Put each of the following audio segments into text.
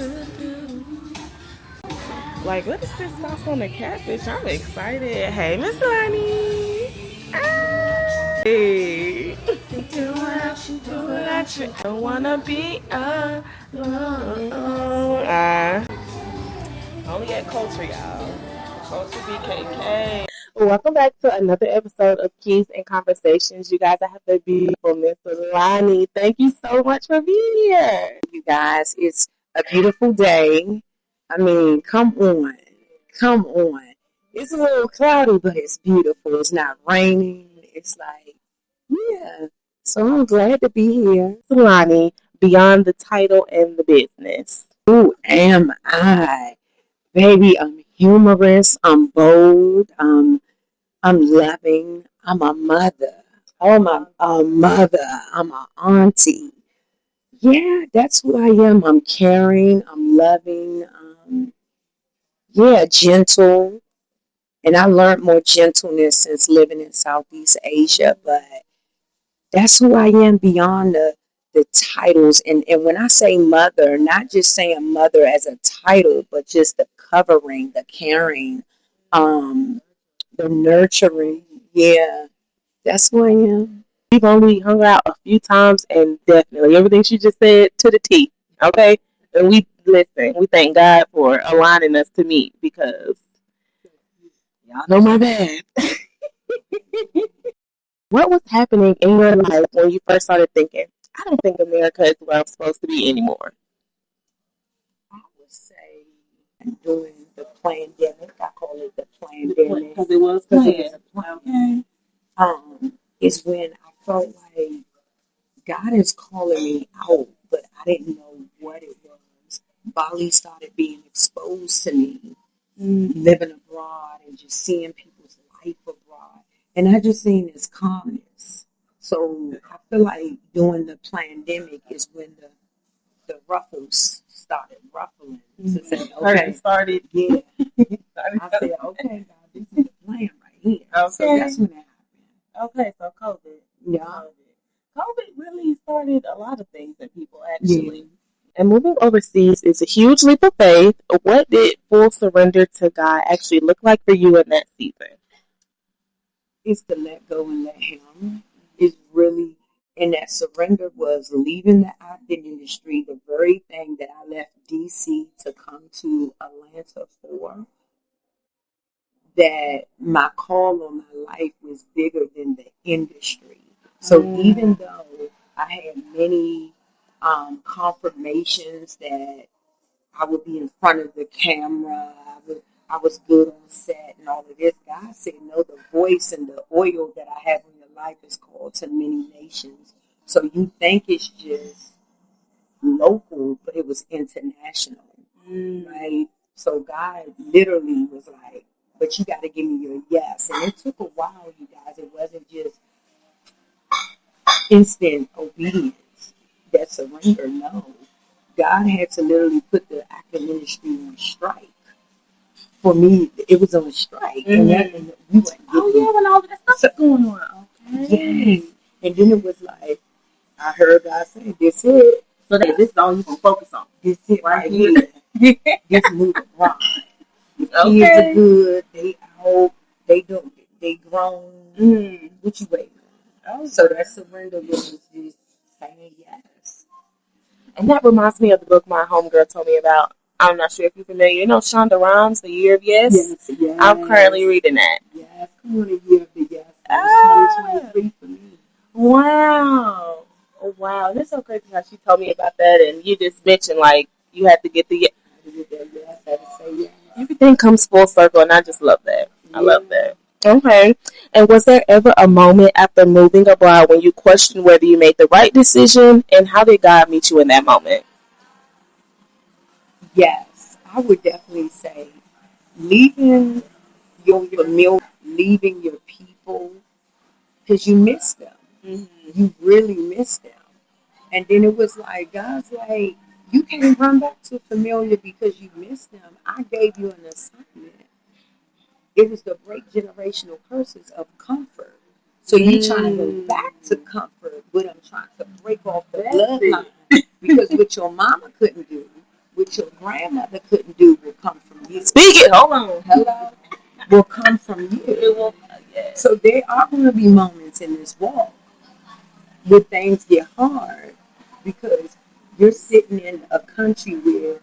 to do. Like, what is this sauce on the catfish? I'm excited. Hey, Miss Lonnie. Ah. Hey. Do what you don't wanna be alone. Only at Culture, y'all. Culture BKK. Welcome back to another episode of Keys and Conversations. You guys, I have the beautiful Miss Lonnie. Thank you so much for being here. You guys, it's a beautiful day. I mean, come on. Come on. It's a little cloudy, but it's beautiful. It's not raining. It's like, yeah. So I'm glad to be here. Lonnie, beyond the title and the business. Who am I? Baby, I'm humorous. I'm bold. I'm loving. I'm a mother. I'm a mother. I'm an auntie. Yeah, that's who I am. I'm caring. I'm loving. Yeah, gentle. And I learned more gentleness since living in Southeast Asia. But that's who I am beyond the titles. And when I say mother, not just saying mother as a title, but just the covering, the caring, um, the nurturing. Yeah, that's who I am. We've only hung out a few times, and definitely everything she just said to the T. Okay, and we listen. We thank God for aligning us to meet because y'all know my bad. What was happening in your life when you first started thinking, I don't think America is where I'm supposed to be anymore? I would say during the pandemic, I call it the pandemic. Because it was planned. Okay. Is when I felt like God is calling me out, but I didn't know what it was. Bali started being exposed to me, living abroad and just seeing people's life abroad. And I just seen this calmness. So I feel like during the pandemic is when the ruffles started ruffling. To say, okay, started. yeah. I said, okay, God, this is the plan right here. Okay. So that's when it happened. Okay, so COVID. Yeah. COVID really started a lot of things that people actually. Yeah. And moving overseas is a huge leap of faith. What did full surrender to God actually look like for you in that season? It's to let go and let Him. It's really, and that surrender was leaving the acting industry, the very thing that I left DC to come to Atlanta for. That my call on my life was bigger than the industry. So even though I had many confirmations that I would be in front of the camera, I was good on set and all of this, God said, no, the voice and the oil that I have in your life is called to many nations. So you think it's just local, but it was international, right? So God literally was like, but you got to give me your yes. And it took a while, you guys. It wasn't just instant obedience, that surrender. No. God had to literally put the acting industry on strike. For me, it was on strike. And we went, when all of that stuff going on. Okay. Yeah. And then it was like, I heard God say, this it. So this is all you can focus on. This it right here. This move abroad. The kids are good. They out. They grown. What you waiting on? So that surrender was just saying yes. And that reminds me of the book my homegirl told me about. I'm not sure if you're familiar. You know Shonda Rhimes, The Year of Yes? Yes. I'm currently reading that. Yes, come on, The Year of the Yes. 2023 for me. Wow. Oh, wow. That's so crazy how she told me about that. And you just mentioned, like, you had to get the yes. Had to say yes. Everything comes full circle, and I just love that. I love that. Okay. And was there ever a moment after moving abroad when you questioned whether you made the right decision, and how did God meet you in that moment? Yes, I would definitely say leaving your familiar, leaving your people, because you miss them. You really miss them. And then it was like, God's like, you can't run back to familiar because you miss them. I gave you an assignment. It was to break generational curses of comfort. So you trying to go back to comfort, but I'm trying to break off the bloodline. Because what your mama couldn't do, what your grandmother couldn't do will come from you. Speak it. Hold on. Hello? Will come from you. It will. Yeah. So there are going to be moments in this walk where things get hard because you're sitting in a country where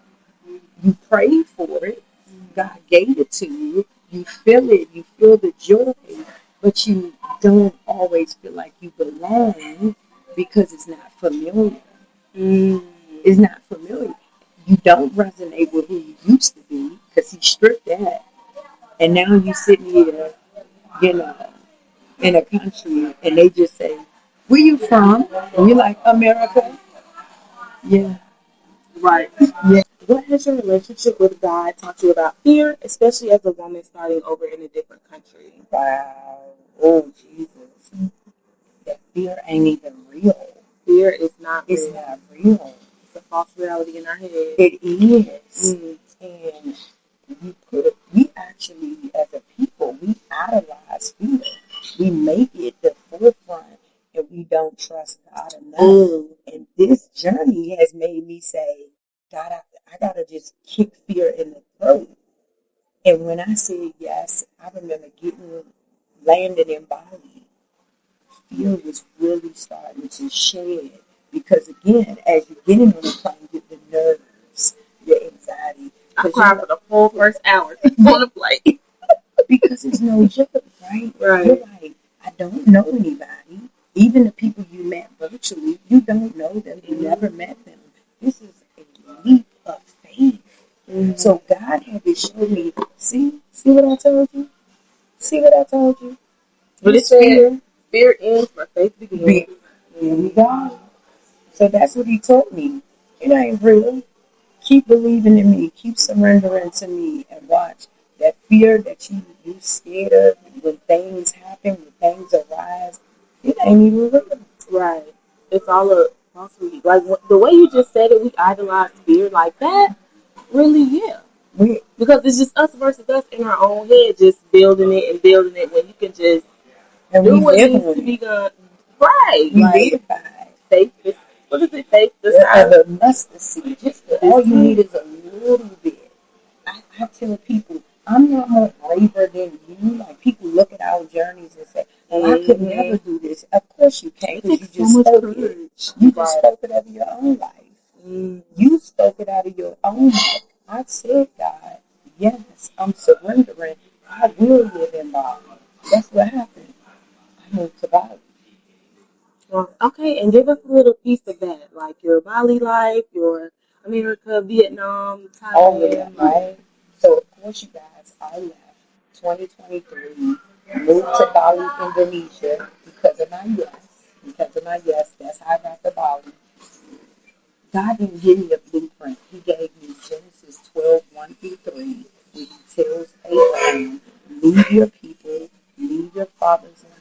you prayed for it, God gave it to you, you feel it, you feel the joy, but you don't always feel like you belong because it's not familiar. It's not familiar. You don't resonate with who you used to be because he stripped that. And now you're sitting here, you know, in a country and they just say, where you from? And you're like, America. Yeah. Right. Yeah. What has your relationship with God taught you about fear, especially as a woman starting over in a different country? Wow. Oh, Jesus. That fear ain't even real. Fear is not It's real. not real. It's a false reality in our head. It is. And we actually, as a people, we idolize fear. We make it the forefront and we don't trust God enough. And this journey has made me say, God, I got to just kick fear in the throat. And when I said yes, I remember landing in Bali. Fear was really starting to shed. Because again, as you're getting on the plane, you get the nerves, your anxiety. I cried for the full first hour on the flight. Because it's no joke, right? Right. You're like, I don't know anybody. Even the people you met virtually, you don't know them. You never met them. This is a leap of faith. So God had to show me, see what I told you? See what I told you? But it said, fear ends where faith begins. Here we go. So that's what he taught me. It ain't real. Keep believing in me. Keep surrendering to me and watch. That fear that you scared of when things happen, when things arise, it ain't even real. Right. It's all a falsehood. Like the way you just said it, we idolize fear like that. Really, yeah. Because it's just us versus us in our own head, just building it when you can just do what needs to be done. Right. We live by it. Faith. What is it? Faith. The mustard seed. Just all you need is a little bit. I tell people, I'm not more braver than you. Like, people look at our journeys and say, well, I could never do this. Of course you can, because you just spoke it. You just spoke it out of your own life. You spoke it out of your own life. I said, God, yes, I'm surrendering. I will live in Bali. That's what happened. I moved to Bali. Okay, and give us a little piece of that, like your Bali life, your America, Vietnam, Thailand. All of that, right? So, of course, you guys, I left 2023, moved to Bali, Indonesia, because of my yes. Because of my yes, that's how I got to Bali. God didn't give me a blueprint. He gave me Genesis 12:1-3, where he tells Abraham, leave your people, leave your father's land.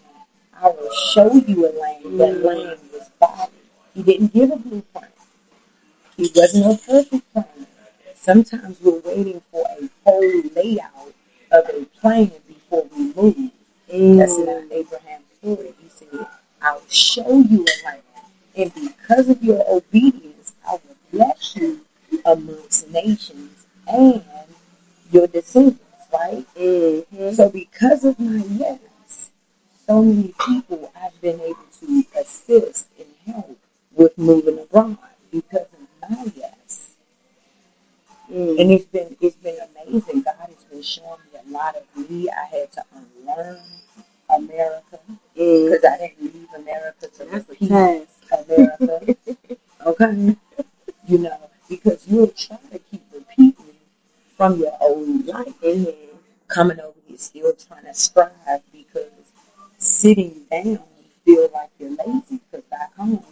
I will show you a land. That land was Bali. He didn't give a blueprint. He wasn't a perfect plan. Sometimes we're waiting for a whole layout of a plan before we move. That's not Abraham's story. He said, I'll show you a land. And because of your obedience, I will bless you amongst nations and your descendants, right? So because of my yes, so many people I've been able to assist and help with moving abroad because of my yes. And it's been amazing. God has been showing me a lot of me. I had to unlearn America because I didn't leave America to repeat America. Okay, because you'll try to keep repeating from your old life, coming over here still trying to strive because sitting down you feel like you're lazy because back home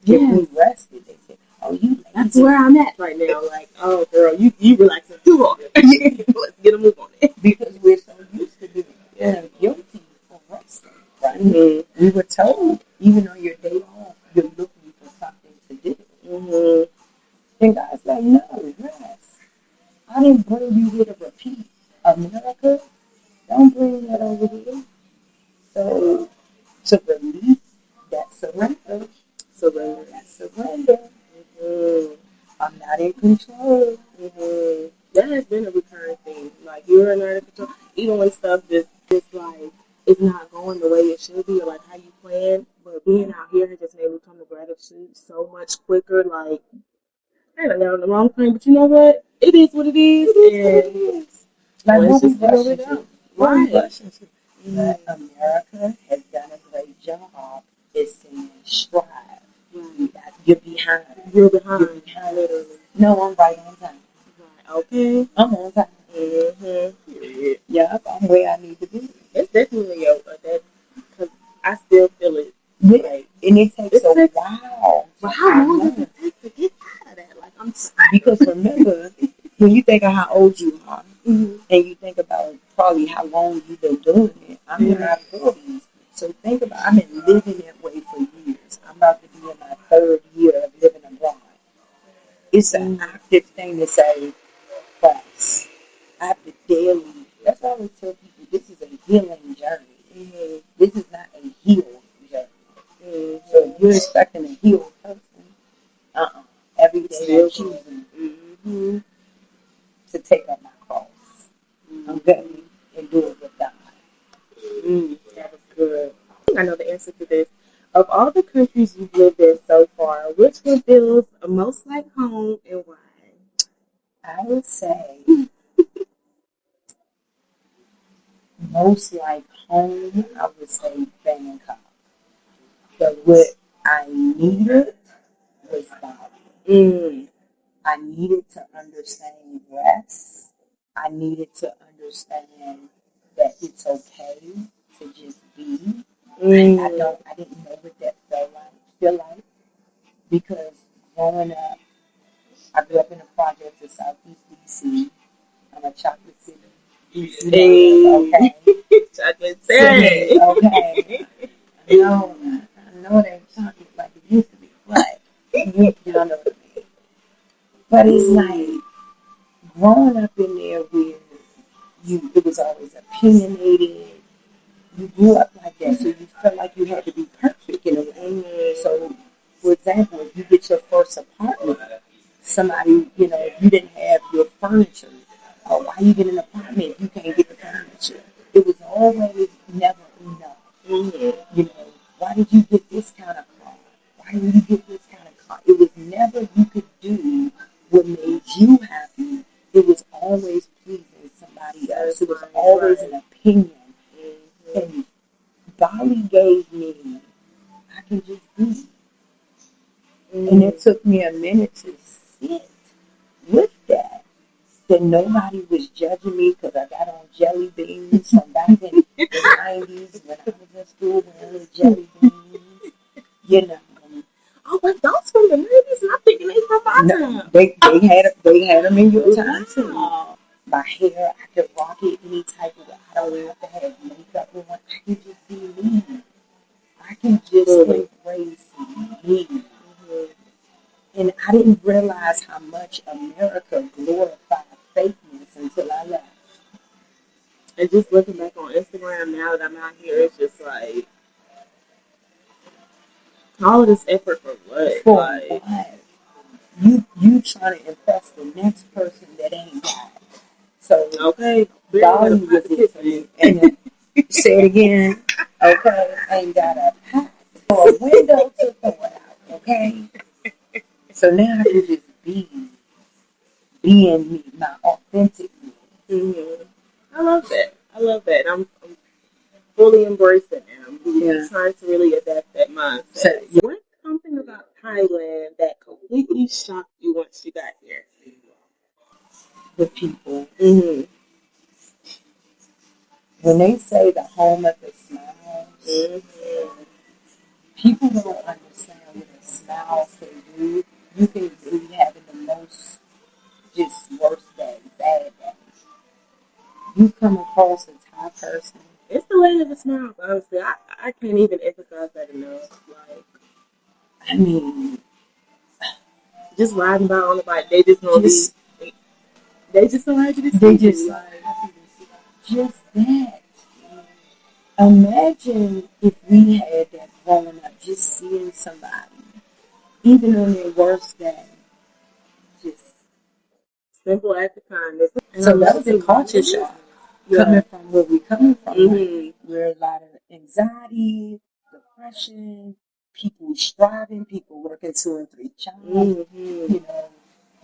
if we rested they said, oh, you lazy. That's where I'm at right now. Like, oh girl, you relaxing too hard. Let's get a move on it. Because we're so used to being guilty for resting, right? We were told even on your day off you're looking for something to do. And God's like, no, rest. I didn't bring you here to repeat America. Don't bring that over here. So to release that surrender. I'm not in control. has been a recurring thing. Like you're in under control, even when stuff just like it's not going the way it should be, or like how you plan. But being out here has just made me come to gratitude so much quicker. Like I don't know the wrong thing, but you know what? It is what it is. It is. Like Let's what we just deal with rushing it to. out. What we Right. rushing to. But America has done a great job. It's saying strive. You're behind. You're behind. You're behind. Literally. No, I'm right on time. Right. Okay. I'm on time. Mm-hmm. Yep, I'm where I need to be. It's definitely that because I still feel it. Yeah. Like, And it takes a while. but how long does it take to get out of that? Like I'm sorry. Because remember, when you think of how old you are, Mm-hmm. and you think about probably how long you've been doing it, I'm in my 40s. So think about, I've been living that way for years. I'm about to be in my third year of living abroad. It's an active thing to say, class. I have to daily, that's why I always tell people, this is a healing journey. Mm-hmm. This is not a healed journey. Mm-hmm. So if you're expecting a healed person, every day I'm choosing to take up my cross. I'm going and do it with God. That is good. I think I know the answer to this. Of all the countries you've lived in so far, which one feels most like home and why? I would say most like home, I would say Bangkok. But what I needed was Bali. I needed to understand rest. I needed to understand that it's okay to just be. I didn't know what that feel like because growing up, I grew up in the projects of Southeast DC. I'm a chocolate city. DC, okay. Chocolate city. Okay. I know that chocolate like it used to be, but you don't know what I mean. But it's like growing up in there where it was always opinionated. You grew up like that, so you felt like you had to be perfect in a way. So, for example, if you get your first apartment, somebody, if you didn't have your furniture, or why you get an apartment if you can't get the furniture? It was always never enough. Why did you get this kind of car? Why did you get this kind of car? It was never you could do what made you happy. It was always pleasing somebody else. It was always an opinion. And Bali gave me, I can just be. And it took me a minute to sit with that. That nobody was judging me because I got on jelly beans from back in the 90s when I was in school wearing jelly beans. Oh, but those from the 90s, and I'm thinking they from my time. They had them in your time too. Wow. My hair, I could rock it any type of way. I don't have to have makeup on. I can just be me. I can just embrace me. And I didn't realize how much America glorified fakeness until I left. And just looking back on Instagram now that I'm out here, it's just like all of this effort for what? For what? You trying to impress the next person that ain't got it. So Bali was it for me. And say it again. Okay, ain't got a pot or a window to throw it out. Okay. So now I can just being me, my authentic me. I love that. I'm fully embracing it. I'm trying to really adapt that mindset. So, what's something about Thailand that completely shocked you once you got here? The people. When they say the home of the smiles, people don't understand what a smile can do. You can be having the most just worst days, bad days. You come across a Thai person. It's the land of the smiles, honestly. I can't even emphasize that enough. Like, I mean, just riding by on the bike, they just gonna be. They just so happy to see they you. just that. Imagine if we had that growing up, just seeing somebody, even on their worst day, just simple act of kindness. So that was a culture shock coming from where we coming from. Mm-hmm. Where a lot of anxiety, depression, people striving, people working 2 and 3 jobs, you know,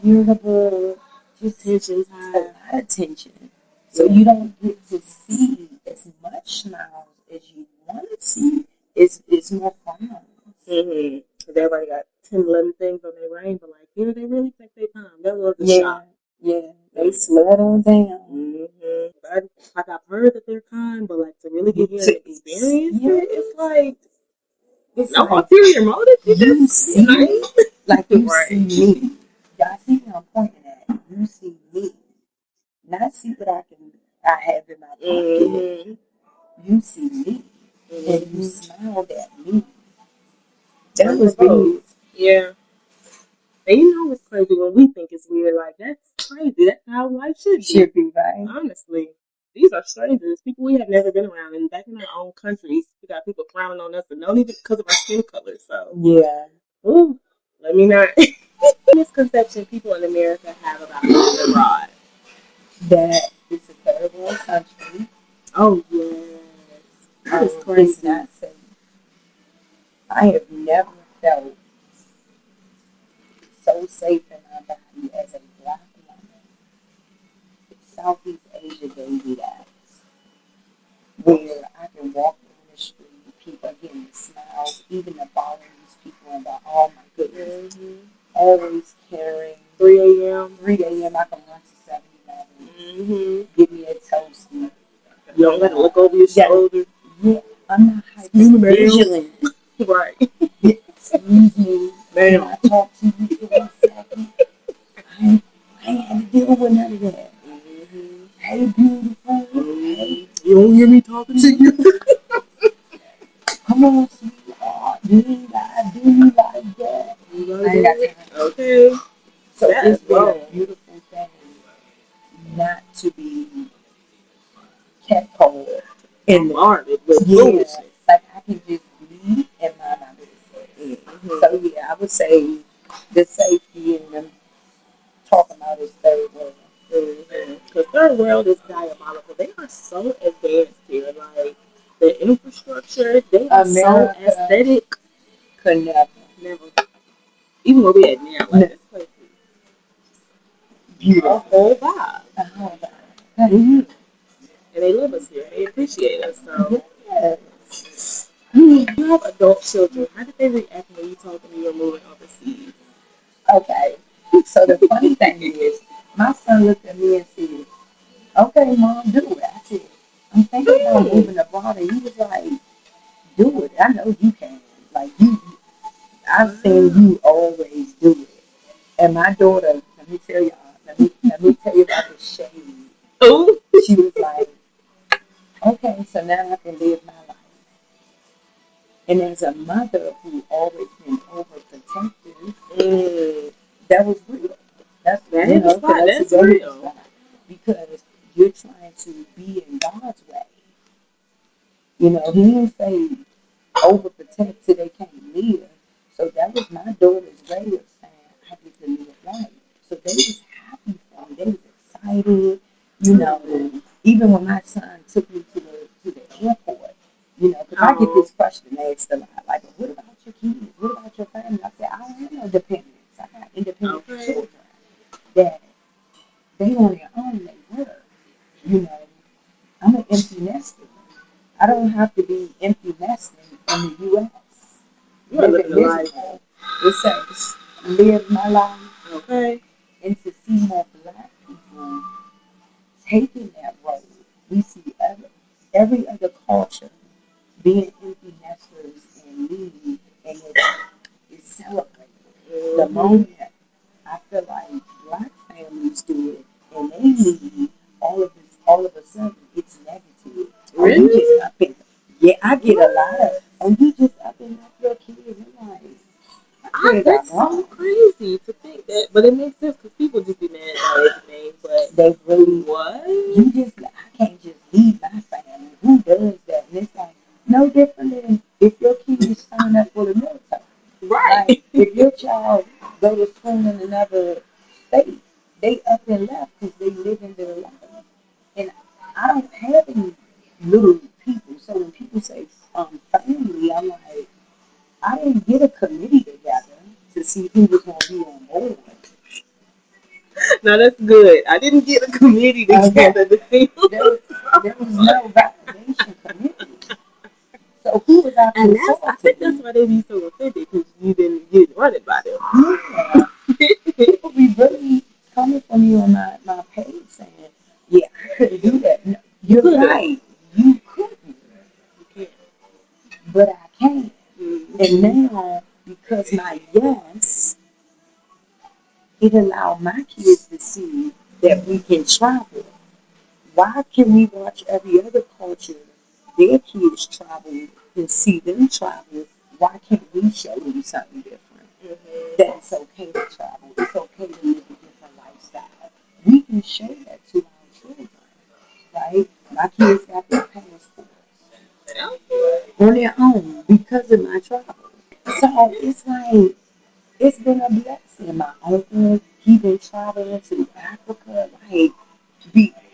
irritable, just Tension's a high. lot of tension. So you don't get to see as much smiles as you want to see. It's more fun. Mm-hmm. Everybody got 10, 11 things on their brain, but like, you know, they really think they calm. That was the shock. Yeah, they slow it on down. Mm-hmm. Like I've heard that they're kind, but like to really get here and experience it, it's like no like, ulterior motive. You see me, like you right. see me. Y'all see what I'm pointing at? You see me, not see what I have in my pocket. Mm-hmm. You see me, and you smiled at me. That Like was big. Yeah. And you know what's crazy when we think it's weird? Like that's crazy. That's how life should be. Should be, right? Honestly, these are strangers, people we have never been around, and back in our own countries, we got people frowning on us, and not even because of our skin color. So Yeah. ooh, let me not. Misconception people in America have about living abroad. That it's a third world country. Oh yes, that is crazy. It's not safe. I have never felt so safe in my body as a black woman. Southeast Asia gave me that. Where I can walk down the street, people are getting smiles, even the Balinese people, and the, oh my goodness, always caring. 3 a.m. 3 a.m. I can run to 7-Eleven. Give me a toasty. You don't gotta look over your shoulder. Yeah, I'm not hyper vigilant. Right. Excuse me. Can I talk to you for 1 second? I ain't had to deal with none of that. Hey, beautiful. Hey. You don't hear me talking to you? Come on, sweetheart. Do you like that? I ain't got time. Okay. So that it's been wrong. a beautiful thing not to be catcalled and bombarded with foolishness. Like I can just be in my business. So yeah, I would say the safety and them talking about is third world. Because third world is diabolical. They are so advanced here. Like the infrastructure, they are America so aesthetic. Could never. Even where we at now, like this place is beautiful. A whole vibe. And they love us here. They appreciate us. So you have adult children. How did they react when you told them you were moving overseas? Okay. So the funny thing is, my son looked at me and said, "Okay, mom, do it." I said, "I'm thinking about moving abroad," and he was like, "Do it. I know you can. Like I've seen you always do it." And my daughter, let me tell y'all, let me tell you about the shade. Oh, she was like, "Okay, so now I can live my life." And as a mother who always been overprotective, that was real. That's that's real. Because you're trying to be in God's way. You know, He didn't say overprotect till they can't live. So that was my daughter's way of saying I get to live life. So they was happy for me. They was excited. You know, even when my son took me to the airport, you know, because I get this question asked a lot, like, what about your kids? What about your family? I said, I don't have no dependents. I got independent children that they on their own, they work. You know, I'm an empty nester. I don't have to be empty nesting in the U.S. You are living a life. It says, live my life. Okay. And to see more black people taking that road. We see every other culture being empty nesters and leading, and it's celebrated. The moment I feel like black families do it and they leave, all of a sudden it's negative. Really? Oh, you just up in, yeah, I get a lot of, oh, you just up and up your kids. I'm like, that's so crazy to think that, but it makes sense because people just be mad about everything. But they really, what? You just, I can't just leave my family. Who does that? And it's like no different than if your kids sign up for the military. Right. Like, if your child go to school in another state, they up and left because they live in their life. And I don't have any little people. So when people say family, I'm like, I didn't get a committee together to see who was going to be on board. No, that's good. I didn't get a committee together to see. There was no validation committee. So who was I And that's, I think consulting? that's why they be so offended because you didn't get run it by them. Yeah. People be really coming for me on my page saying, yeah, I couldn't do that. No, you're right. You couldn't, You can't. but I can. Mm-hmm. And now, because my yes, it allowed my kids to see that we can travel. Why can we watch every other culture, their kids travel and see them travel? Why can't we show them something different? Mm-hmm. That it's okay to travel. It's okay to live a different lifestyle. We can show that to our children, right? My kids got their passports on their own because of my travel. So it's like, it's been a blessing. My uncle, he been traveling to Africa. Like,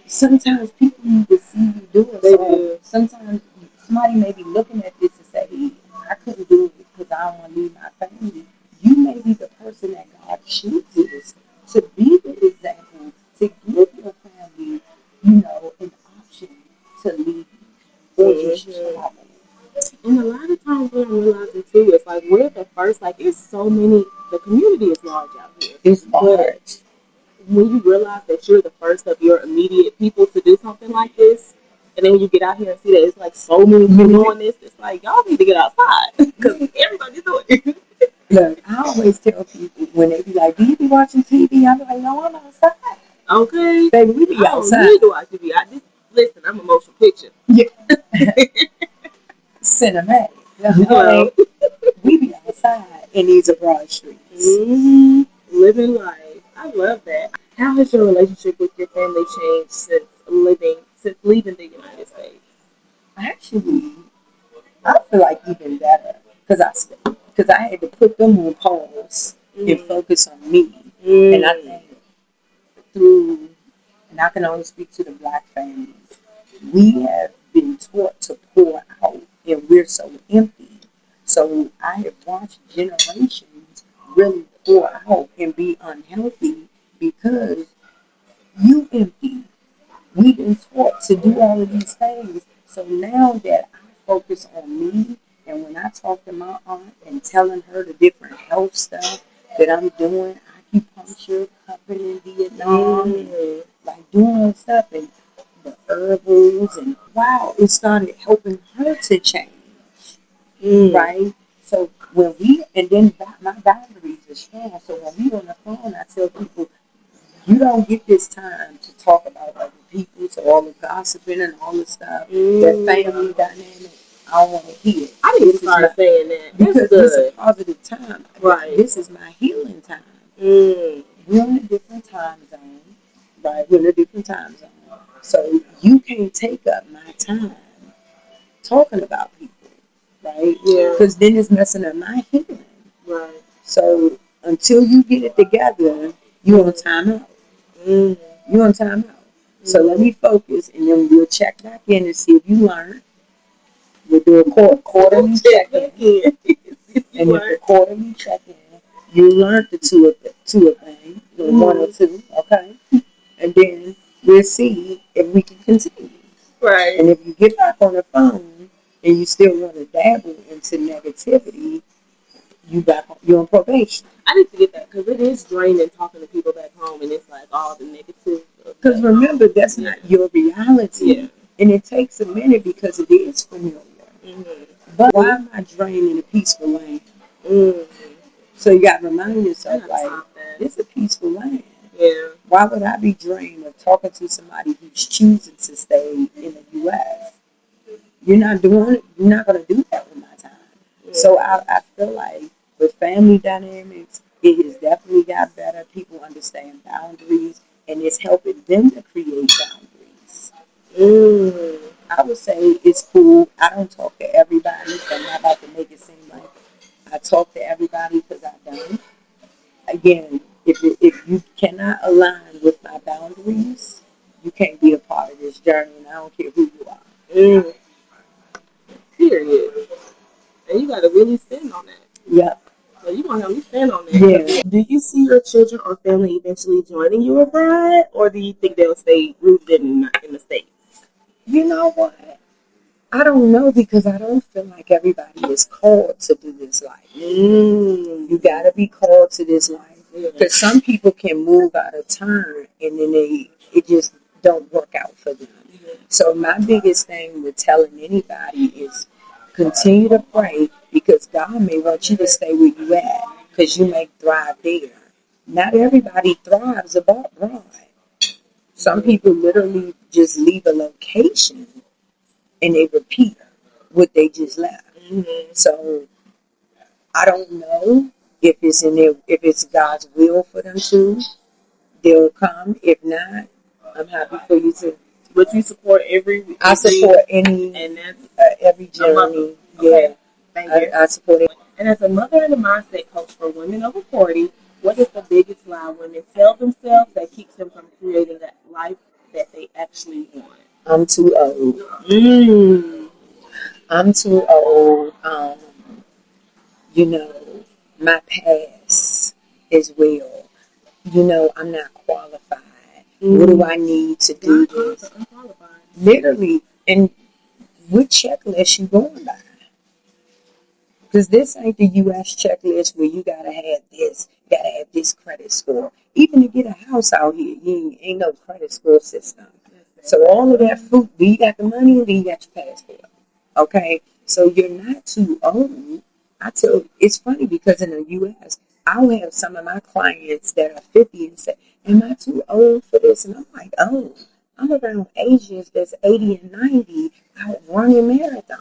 sometimes people need to see you do it. So sometimes somebody may be looking at this and say, hey, I couldn't do it because I don't want to leave my family. You may be the person that God chooses to be the example, to give your family, an option to leave or just travel. And a lot of times what I'm realizing too is like we're the first, like it's so many, the community is large out here. It's large. When you realize that you're the first of your immediate people to do something like this, and then when you get out here and see that it's like so many people doing this, it's like y'all need to get outside because everybody's doing it. Look, I always tell people when they be like, "Do you be watching TV?" I'm like, "No, I'm outside." Okay, Baby, we be I outside. don't need to watch TV. I just listen. I'm a motion picture. Yeah. Cinematic. Hello. Like, we be outside in these broad streets. Mm-hmm. Living life. I love that. How has your relationship with your family changed since leaving the United States? Actually, I feel like even better because I had to put them on pause and focus on me. And I think through, and I can only speak to the black families, we have been taught to pour out and we're so empty. So I have watched generations really pour out and be unhealthy because you empty. We've been taught to do all of these things. So now that I focus on me, and when I talk to my aunt and telling her the different health stuff that I'm doing, acupuncture, cupping in Vietnam, and like doing all stuff and the herbals, and wow, it started helping her to change, right? So when we, and then my boundaries are strong. So when we on the phone, I tell people, you don't get this time to talk about other people, so all the gossiping and all the stuff, that family dynamic. I don't want to hear. I need to start saying that. Because this is a positive time. Right. This is my healing time. We're in a different time zone, right? We're in a different time zone. So you can't take up my time talking about people, right? Yeah. Because then it's messing up my healing. Right. So until you get it together, you're on timeout. You're on timeout. So let me focus, and then we'll check back in and see if you learned. We'll do a quarterly check-in. And if the quarterly check-in, you learned the two of thing, the one or two, okay? And then we'll see if we can continue. Right. And if you get back on the phone and you still want to dabble into negativity, you're on probation. I need to get that because it is draining talking to people back home, and it's like all the negative. Because remember, that's not your reality. Yeah. And it takes a minute because it is familiar. But why am I draining a peaceful land? So you got to remind yourself, like, it's a peaceful land. Yeah. Why would I be drained of talking to somebody who's choosing to stay in the U.S.? You're not doing it. You're not going to do that with my time. Yeah. So I feel like with family dynamics, it has definitely got better. People understand boundaries, and it's helping them to create boundaries. I would say it's cool. I don't talk to everybody, so I'm not about to make it seem like I talk to everybody because I don't. Again, if you cannot align boundaries, you can't be a part of this journey, and I don't care who you are. Mm, period. And you gotta really stand on that. Yep. So you gonna help me stand on that. Yeah. Do you see your children or family eventually joining you abroad, or do you think they'll stay rooted in the States? You know what? I don't know because I don't feel like everybody is called to do this life. You gotta be called to this life because some people can move out of turn and then it just don't work out for them. So my biggest thing with telling anybody is continue to pray because God may want you to stay where you at because you may thrive there. Not everybody thrives abroad. Some people literally just leave a location and they repeat what they just left. So I don't know if it's if it's God's will for them to. They'll come. If not, I'm happy for you to. But you support I support any and that's every journey. Okay. Yeah, Thank you. I support it. And as a mother and a mindset coach for women over 40, what is the biggest lie women tell themselves that keeps them from creating that life that they actually want? I'm too old. I'm too old. You know, my past as well. You know, I'm not qualified. What do I need to do this? Literally, and what checklist you going by? Because this ain't the U.S. checklist where you gotta have this, gotta have this credit score. Even to get a house out here, you ain't no credit score system. So all of that fruit, do you got the money or do you got your passport? Okay, so you're not too old. It's funny because in the U.S., I'll have some of my clients that are 50 and say, "Am I too old for this?" And I'm like, "Oh, I'm around Asians that's 80 and 90 out running marathons."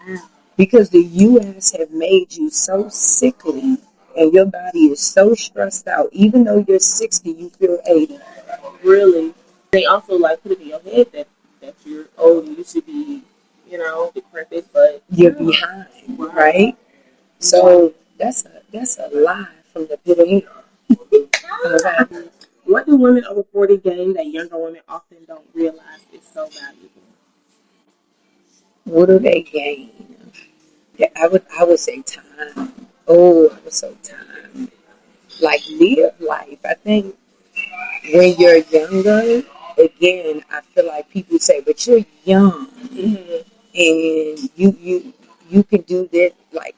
Wow. Because the U.S. have made you so sickly and your body is so stressed out. Even though you're 60, you feel 80. Really? They also like put it in your head that you're old and you should be, decrepit, but you're behind, right? So that's a lie from the pit of hell. Okay. What do women over 40 gain that younger women often don't realize is so valuable? What do they gain? Yeah, I would say time. Oh, I would say time. Like live life. I think when you're younger, again, I feel like people say, but you're young, and you can do this. Like,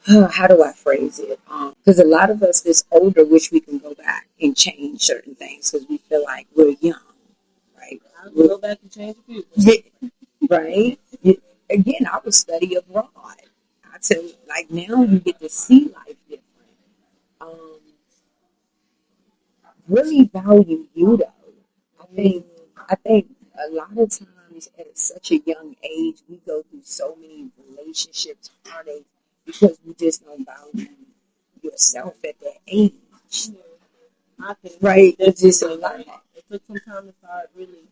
how do I phrase it? Because a lot of us that's older wish we can go back and change certain things because we feel like we're young, right? I'll go back and change a few. Yeah, right. Again, I would study abroad. I tell you, like now you get to see life different. Um, really value you though. I think a lot of times at such a young age we go through so many relationships, heartache, because we just don't value yourself at that age. Right? It's just a lot. It took some time to start really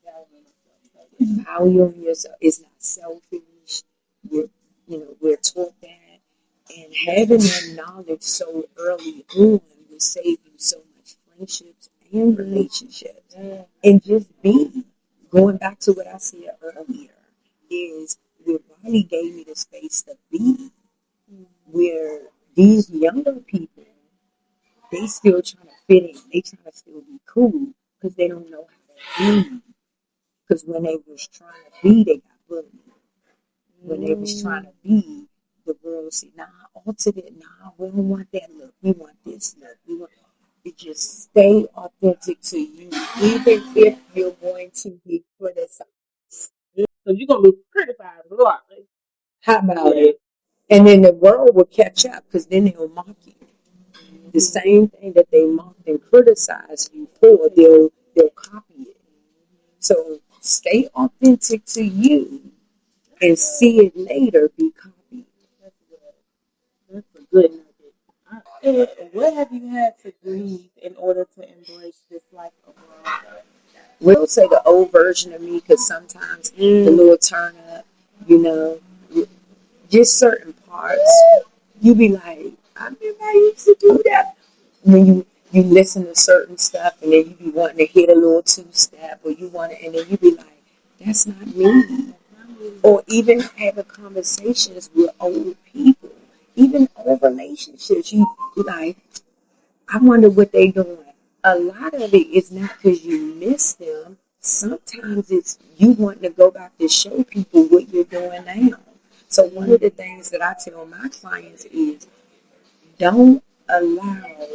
valuing myself. Valuing yourself is not selfish. We're taught that, and having that knowledge so early on will save you so much friendships and relationships. And just be going back to what I said earlier is where Bali gave me the space to be, where these younger people they still trying to fit in, they trying to still be cool because they don't know how to be. Because when they was trying to be, they got bullied. When they was trying to be, the world said, "Nah, alter it. Nah, we don't want that look. We want this look. We want." It just stay authentic to you, even if you're going to be criticized. So you're gonna be criticized a lot. Right? How about it? And then the world will catch up because then they'll mock you. The same thing that they mocked and criticized you for, they'll copy it. So stay authentic to you and see it later be copied. That's a good nugget. And what have you had to grieve in order to embrace this life abroad? We'll say the old version of me because sometimes the little turn up, you know, just certain parts, you be like, I remember I used to do that. When you listen to certain stuff and then you be wanting to hit a little two-step, or you want to, and then you be like, that's not me. Or even having conversations with old people, even old relationships, you like, I wonder what they doing. A lot of it is not because you miss them. Sometimes it's you want to go back to show people what you're doing now. So one of the things that I tell my clients is, don't allow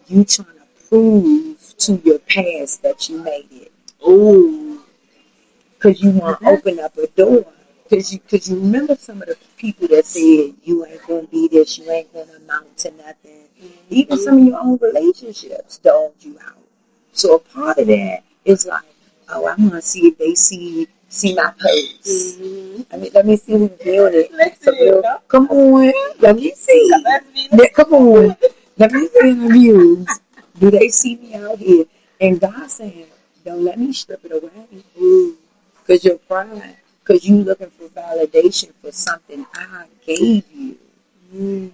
you trying to prove to your past that you made it. Ooh. Because you want to open up a door. Because you remember some of the people that said you ain't going to be this, you ain't going to amount to nothing. Even some of your own relationships dogged you out. So a part of that is like, oh, I want to see if they see my posts. I mean, let me see who's doing it. Come on, let me see. Come on, let me see the views. Do they see me out here? And God saying, don't let me strip it away. Because your pride, because you looking for validation for something I gave you.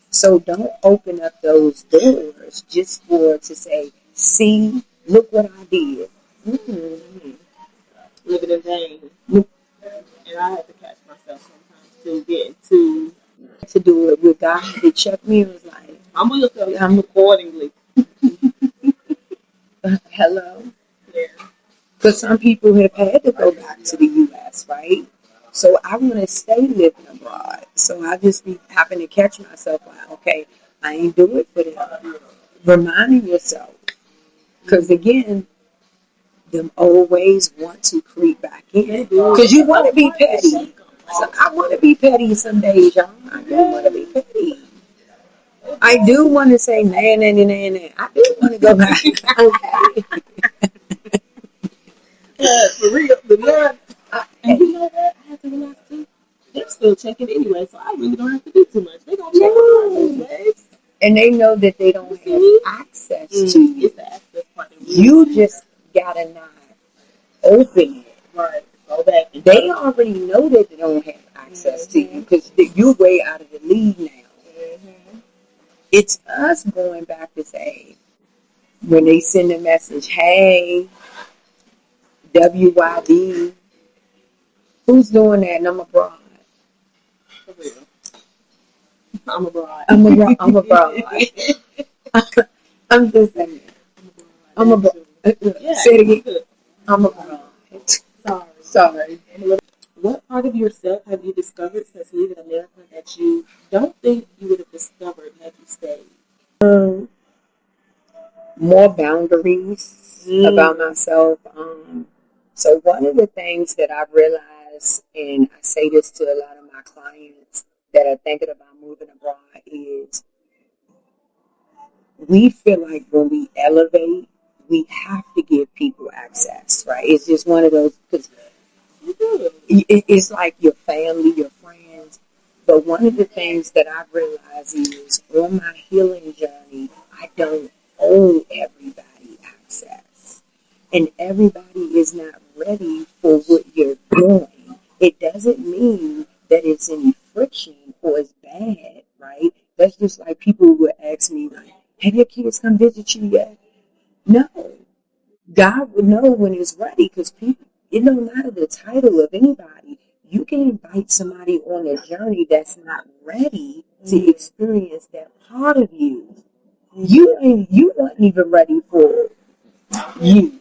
So don't open up those doors just for to say, see, look what I did. Living in vain. And I have to catch myself sometimes to get to do it with God to check me and was like, I'm accordingly. Hello? Yeah. Because some people have had to go back to the U.S., right? So I want to stay living abroad. So I just be happen to catch myself like, okay, I ain't do it for them. Reminding yourself. Because again, them old ways want to creep back in. Because you want to be petty. So I want to be petty some days, y'all. I do want to be petty. I do want to say, nah. I do want to go back. For real. And you know what? I have to realize too, they're still checking anyway, so I really don't have to do too much. They're going to check anyway. And they know that they don't have access to you. It's the access part. You just got to not open it. Right. Go back. They already know that they don't have access to you because you're way out of the league now. It's us going back to say, when they send a message, hey, WYD, who's doing that? And I'm abroad. For real. I'm abroad. I'm abroad. I'm just saying. I'm abroad. Say it again. I'm abroad. Sorry. What part of yourself have you discovered since leaving America that you don't think you would have discovered had you stayed? More boundaries about myself. So one of the things that I've realized, and I say this to a lot of my clients that are thinking about moving abroad, is we feel like when we elevate, we have to give people access, right? It's just one of those, because it's like your family, your friends. But one of the things that I've realized is on my healing journey, I don't owe everybody access. And everybody is not ready for what you're doing. It doesn't mean that it's any friction or it's bad, right? That's just like people would ask me, like, have your kids come visit you yet? No. God would know when it's ready, because people, it don't matter the title of anybody. You can invite somebody on a journey that's not ready to experience that part of you. You weren't even ready for you,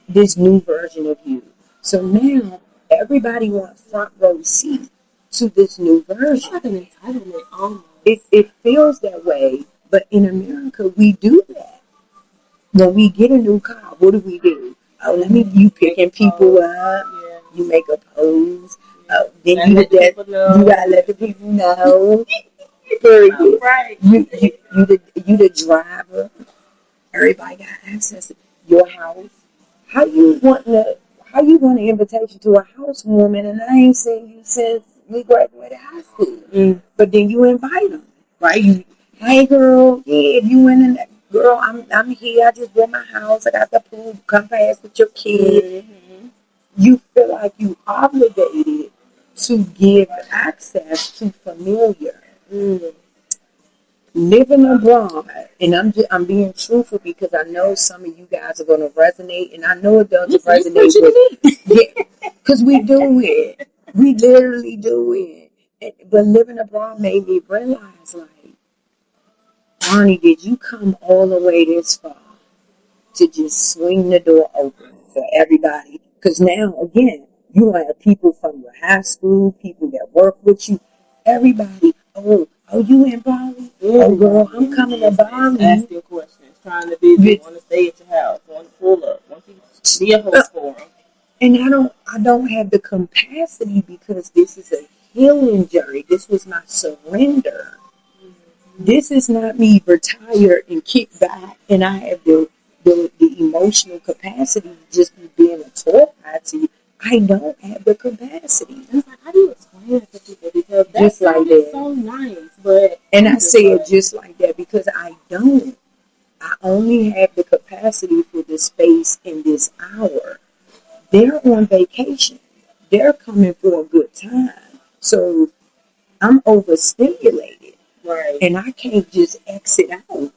this new version of you. So now everybody wants front row seat to this new version. It's like an entitlement almost. It feels that way, but in America we do that. When we get a new car, what do? Oh, you picking people up. Yeah. You make a pose. Then you gotta let the people know. Right. You the driver. Everybody got access to your house. How you want an invitation to a housewarming, and I ain't seen you since we graduated high school. But then you invite them, right? Hey girl, yeah, if you in the girl, I'm here. I just bought my house. I got the pool. Come past with your kid. You feel like you obligated to give access to familiar. living abroad, and I'm being truthful because I know some of you guys are going to resonate, and I know it doesn't resonate with, yeah, because we do it, we literally do it. But living abroad made me realize, like, Lonnie, did you come all the way this far to just swing the door open for everybody? Because now, again, you have people from your high school, people that work with you, everybody. Oh, you in Bali? Oh, girl, I'm coming to Bali. Asking questions, trying to visit, want to stay at your house, want to pull up, want to be a host for them. And I don't have the capacity because this is a healing journey. This was my surrender. This is not me retired and kick back, and I have the emotional capacity to just be being a tour guide to you. I don't have the capacity. It's like, how do you explain it to people? Because that just like that. So nice, but and I say it just like that because I don't. I only have the capacity for the space in this hour. They're on vacation. They're coming for a good time. So I'm overstimulated. Right. And I can't just exit out.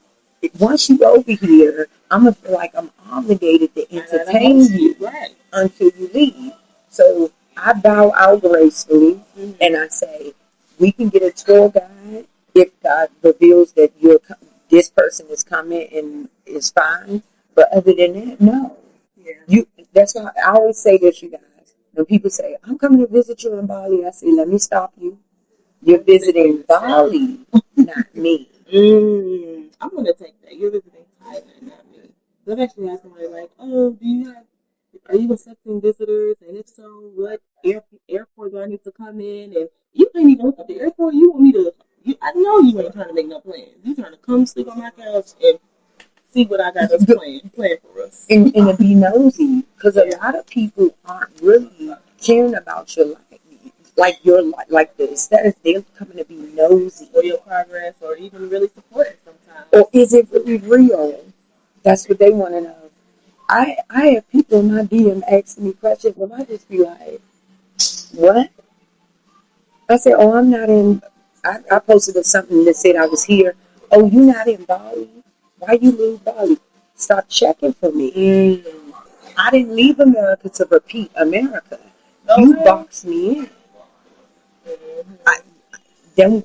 Once you over here, I'm going to feel like I'm obligated to entertain you until you leave. So I bow out gracefully and I say, we can get a tour guide if God reveals that this person is coming and is fine. But other than that, no. Yeah. That's why I always say this, you guys. When people say, I'm coming to visit you in Bali, I say, let me stop you. You're visiting Bali, not me. I'm going to take that. You're visiting Thailand, not me. So I've actually asked somebody like, oh, are you accepting visitors? And if so, what airport do I need to come in? And you ain't even look at the airport. You want me to, I know you ain't trying to make no plans. You trying to come sleep on my couch and see what I got planned for us. And to be nosy. Because a lot of people aren't really caring about your life. Like your life, like the status, they're coming to be nosy. Or your progress, or even really support it sometimes. Or is it really real? That's what they want to know. I have people in my DM asking me questions, and I just be like, what? I said, oh, I'm not in. I posted something that said I was here. Oh, you not in Bali? Why you leave Bali? Stop checking for me. I didn't leave America to repeat America. You boxed me in. Then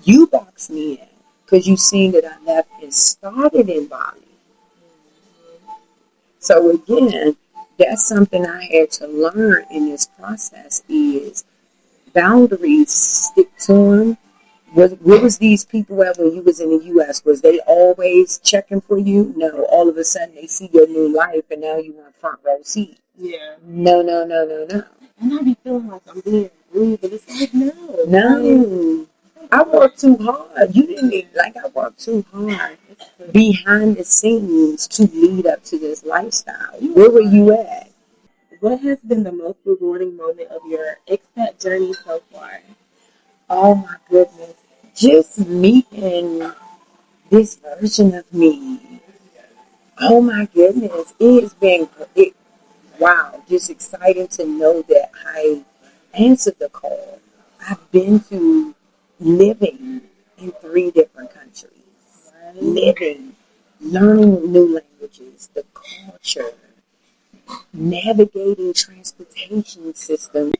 you boxed me in because you seen that I left and started in Bali. So again, that's something I had to learn in this process is boundaries, stick to them. Where was these people at when you was in the U.S.? Was they always checking for you? No. All of a sudden they see your new life and now you want front row seat. Yeah. No. And I be feeling like I'm being rude, but it's like, no. No. I worked too hard. You didn't need, I worked too hard behind the scenes to lead up to this lifestyle. Where were you at? What has been the most rewarding moment of your expat journey so far? Oh my goodness. Just meeting this version of me. Oh my goodness. It has been, wow, just exciting to know that I answered the call. I've been to living in 3 different countries. Living, learning new languages, the culture, navigating transportation systems.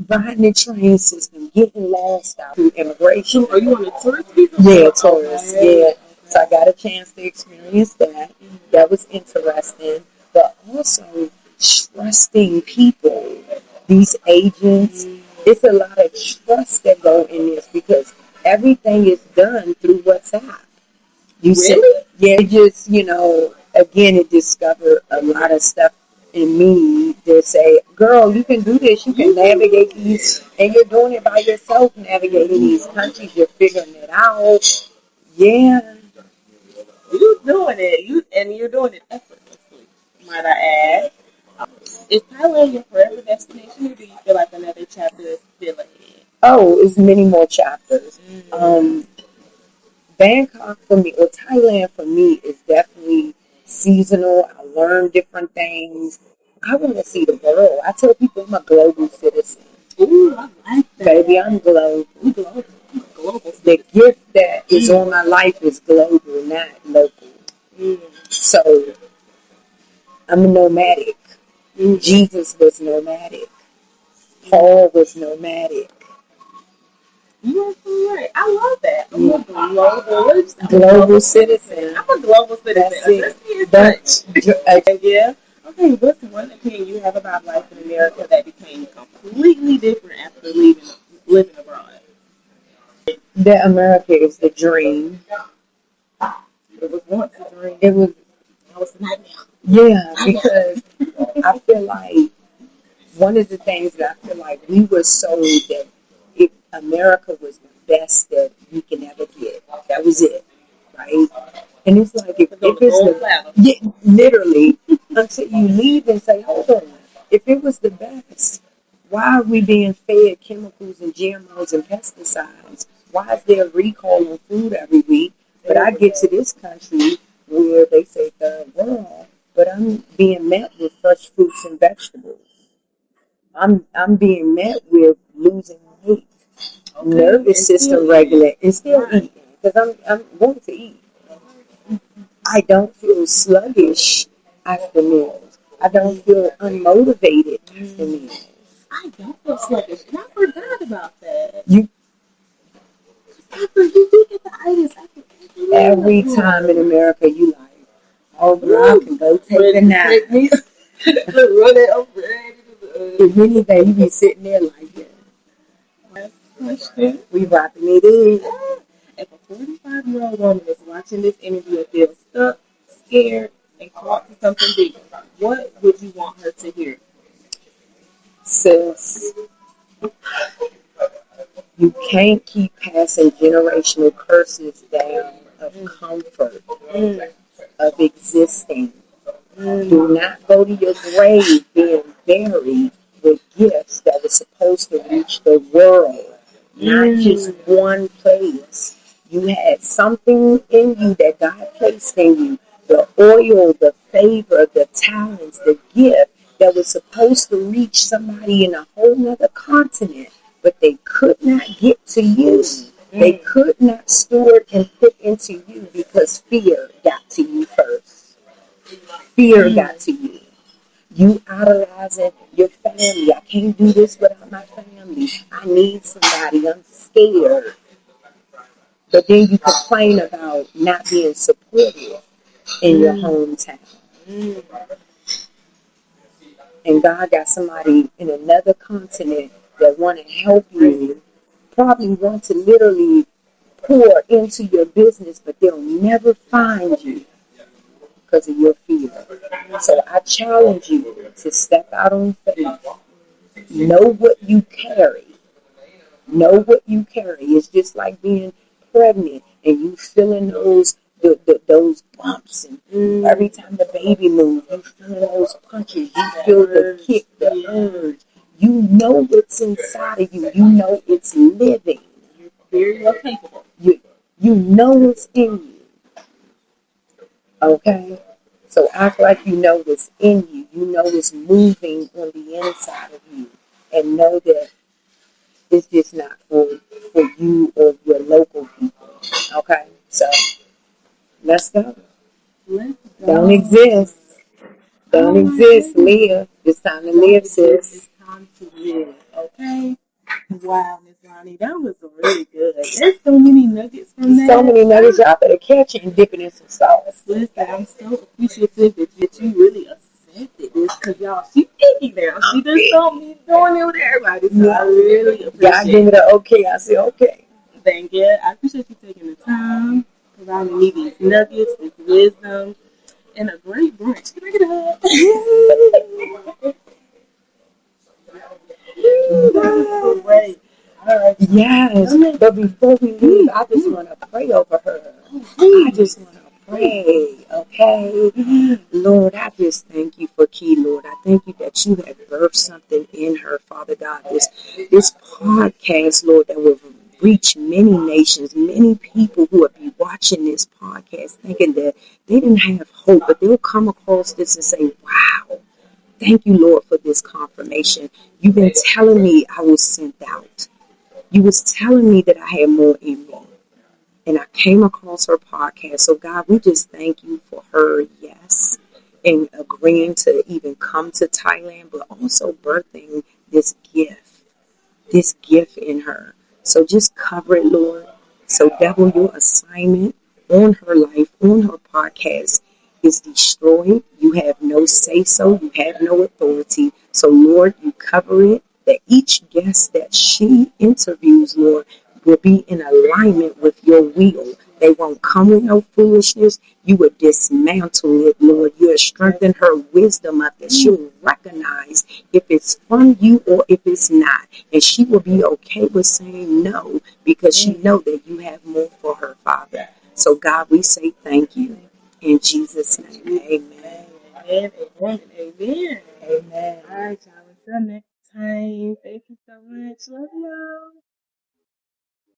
Riding the train system, getting lost out through immigration. Are you on a tourist visa? Yeah, tourist. Okay. Yeah. So I got a chance to experience that. That was interesting. But also trusting people, these agents. It's a lot of trust that go in this because everything is done through WhatsApp. You really? Yeah, just, again, it discovered a lot of stuff in me that say, girl, you can do this. You can navigate these. And you're doing it by yourself, navigating these countries. You're figuring it out. Yeah. You're doing it. You're doing it effortlessly, might I add. Is Thailand your forever destination, or do you feel like another chapter is still ahead? Oh, it's many more chapters. Bangkok for me, or Thailand for me, is definitely seasonal. I learn different things. I want to see the world. I tell people I'm a global citizen. Ooh, I like that. Baby, I'm global. The gift that is on my life is global, not local. So I'm nomadic. Jesus was nomadic. Paul was nomadic. You're right. I love that. I'm a global citizen. I'm a global citizen. That's yeah. Okay, what's one opinion you have about life in America that became completely different after living abroad? That America is the dream. It was once a dream. It was. Now it's not now. Yeah, because I feel like one of the things that I feel like we were sold that if America was the best that we can ever get, that was it, right? And it's like if it's literally until you leave and say, hold on, if it was the best, why are we being fed chemicals and GMOs and pesticides? Why is there a recall on food every week? But I get to this country where they say third world, but I'm being met with fresh fruits and vegetables. I'm being met with losing weight, nervous system regulate, and still eating because I'm going to eat. I don't feel sluggish after meals. I don't feel unmotivated after meals. I don't feel sluggish, and I forgot about that. You do get the itis every time in America. You like, oh girl, I can go take a nap. Run it over. If anything, you be sitting there like that. We rocking it in. If a 45-year-old woman is watching this interview and feels stuck, scared, and caught to something bigger, what would you want her to hear? Sis, you can't keep passing generational curses down of comfort, of existing. Do not go to your grave being buried with gifts that were supposed to reach the world, not just one place. You had something in you that God placed in you, the oil, the favor, the talents, the gift that was supposed to reach somebody in a whole other continent, but they could not get to you. They could not store it and fit into you because fear got to you first. Fear got to you. You idolizing your family. I can't do this without my family. I need somebody. I'm scared. But then you complain about not being supported in your hometown. And God got somebody in another continent that want to help you, probably want to literally pour into your business, but they'll never find you because of your fear. So I challenge you to step out on faith. Know what you carry. Know what you carry. It's just like being pregnant and you feeling those bumps, and every time the baby moves, you feeling those punches, you feel the kick, the urge. You know what's inside of you. You know it's living. You're very well capable. You know it's in you. Okay? So act like you know what's in you. You know it's moving on the inside of you. And know that it's just not for you or your local people. Okay? So, let's go. Don't exist. Don't exist. Live. It's time to live, sis. It's time to live. Okay? Wow, Miss Lonnie, that was really good. There's so many nuggets from that. So many nuggets. Y'all better catch it and dip it in some sauce. Listen, I'm so appreciative that you really accepted this because y'all, she picky now. She just don't be doing it with everybody. So I really appreciate it. God give me the okay. I say okay. Thank you. I appreciate you taking the time, providing me these nuggets, this wisdom, and a great brunch. Can I get a hug? Great. All right. Yes, but before we leave, I just want to pray over her. I just want to pray, okay? Lord, I just thank you for Key, Lord. I thank you that you have birthed something in her, Father God. This podcast, Lord, that will reach many nations, many people who will be watching this podcast thinking that they didn't have hope, but they'll come across this and say, wow, thank you, Lord, for this confirmation. You've been telling me I was sent out. You was telling me that I had more in me. And I came across her podcast. So God, we just thank you for her, yes, and agreeing to even come to Thailand, but also birthing this gift in her. So just cover it, Lord. So devil, your assignment on her life, on her podcast is destroyed. You have no say so. You have no authority. So Lord, you cover it. That each guest that she interviews, Lord, will be in alignment with your will. They won't come with no foolishness. You will dismantle it, Lord. You will strengthen her wisdom up that she'll recognize if it's from you or if it's not. And she will be okay with saying no because she know that you have more for her, Father. So God, we say thank you. In Jesus' name, amen. Amen, amen, amen. Amen. All right, y'all. Until next time. Thank you so much. Love y'all.